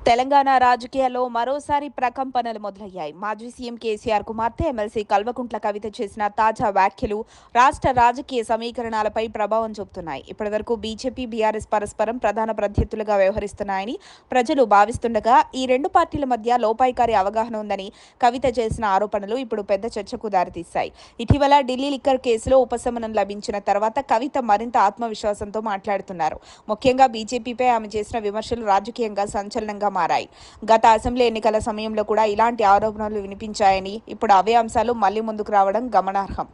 తెలంగాణ రాజకీయాల్లో మరోసారి ప్రకంపనలు మొదలయ్యాయి. మాజీ సీఎం కేసీఆర్ కుమార్తె ఎమ్మెల్సీ కల్వకుంట్ల కవిత చేసిన తాజా వ్యాఖ్యలు రాష్ట్ర రాజకీయ సమీకరణాలపై ప్రభావం చూపుతున్నాయి. ఇప్పటివరకు బీజేపీ, బీఆర్ఎస్ పరస్పరం ప్రధాన ప్రత్యర్థులుగా వ్యవహరిస్తున్నాయని ప్రజలు భావిస్తుండగా ఈ రెండు పార్టీల మధ్య లోపాయికారి అవగాహన ఉందని కవిత చేసిన ఆరోపణలు ఇప్పుడు పెద్ద చర్చకు దారితీశాయి. ఇటీవల ఢిల్లీ లిక్కర్ కేసులో ఉపశమనం లభించిన తర్వాత కవిత మరింత ఆత్మవిశ్వాసంతో మాట్లాడుతున్నారు. ముఖ్యంగా బీజేపీపై ఆమె చేసిన విమర్శలు రాజకీయంగా సంచలనంగా మారాయి. గత అసెంబ్లీ ఎన్నికల సమయంలో కూడా ఇలాంటి ఆరోపణలు వినిపించాయని, ఇప్పుడు అవే అంశాలు మళ్లీ ముందుకు రావడం గమనార్హం.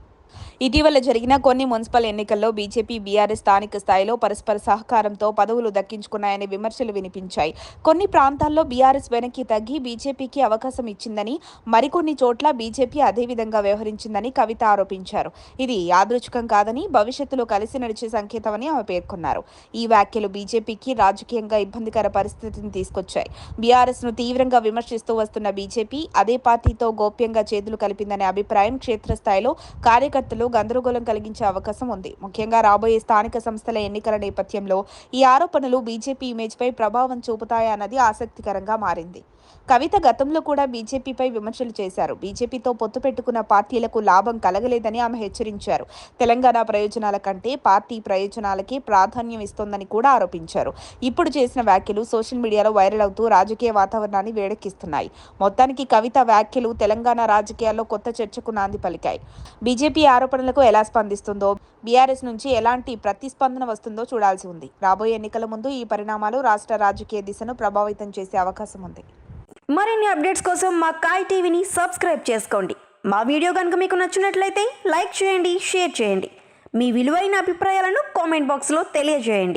ఇటీవల జరిగిన కొన్ని మున్సిపల్ ఎన్నికల్లో బీజేపీ, బీఆర్ఎస్ స్థానిక స్థాయిలో పరస్పర సహకారంతో పదవులు దక్కించుకున్నాయనే విమర్శలు వినిపించాయి. కొన్ని ప్రాంతాల్లో బీఆర్ఎస్ వెనక్కి తగ్గి బీజేపీకి అవకాశం ఇచ్చిందని, మరికొన్ని చోట్ల బీజేపీ అదేవిధంగా వ్యవహరించిందని కవిత ఆరోపించారు. ఇది యాదృచ్ఛికం కాదని, భవిష్యత్తులో కలిసి నడిచే సంకేతమని ఆమె పేర్కొన్నారు. ఈ వ్యాఖ్యలు బీజేపీకి రాజకీయంగా ఇబ్బందికర పరిస్థితిని తీసుకొచ్చాయి. బీఆర్ఎస్ను తీవ్రంగా విమర్శిస్తూ వస్తున్న బీజేపీ అదే పార్టీతో గోప్యంగా చేతులు కలిపిందనే అభిప్రాయం క్షేత్రస్థాయిలో కార్యకర్తలు గందరగోళం కలిగించే అవకాశం ఉంది. ముఖ్యంగా రాబోయే స్థానిక సంస్థల ఎన్నికల నేపథ్యంలో ఈ ఆరోపణలు బీజేపీ ఇమేజ్పై ప్రభావం చూపుతాయన్నది ఆసక్తికరంగా మారింది. కవిత గతంలో కూడా బీజేపీపై విమర్శలు చేశారు. బీజేపీతో పొత్తు పెట్టుకున్న పార్టీలకు లాభం కలగలేదని ఆమె హెచ్చరించారు. తెలంగాణ ప్రయోజనాల కంటే పార్టీ ప్రయోజనాలకే ప్రాధాన్యం ఇస్తోందని కూడా ఆరోపించారు. ఇప్పుడు చేసిన వ్యాఖ్యలు సోషల్ మీడియాలో వైరల్ అవుతూ రాజకీయ వాతావరణాన్ని వేడెక్కిస్తున్నాయి. మొత్తానికి కవిత వ్యాఖ్యలు తెలంగాణ రాజకీయాల్లో కొత్త చర్చకు నాంది పలికాయి. బీజేపీ ఆరోపణలకు ఎలా స్పందిస్తుందో, బీఆర్ఎస్ నుంచి ఎలాంటి ప్రతిస్పందన వస్తుందో చూడాల్సి ఉంది. రాబోయే ఎన్నికల ముందు ఈ పరిణామాలు రాష్ట్ర రాజకీయ దిశను ప్రభావితం చేసే అవకాశం ఉంది. మరిన్ని అప్డేట్స్ కోసం మా కాయ్ టీవీని సబ్స్క్రైబ్ చేసుకోండి. మా వీడియో కనుక మీకు నచ్చినట్లయితే లైక్ చేయండి, షేర్ చేయండి. మీ విలువైన అభిప్రాయాలను కామెంట్ బాక్స్లో తెలియజేయండి.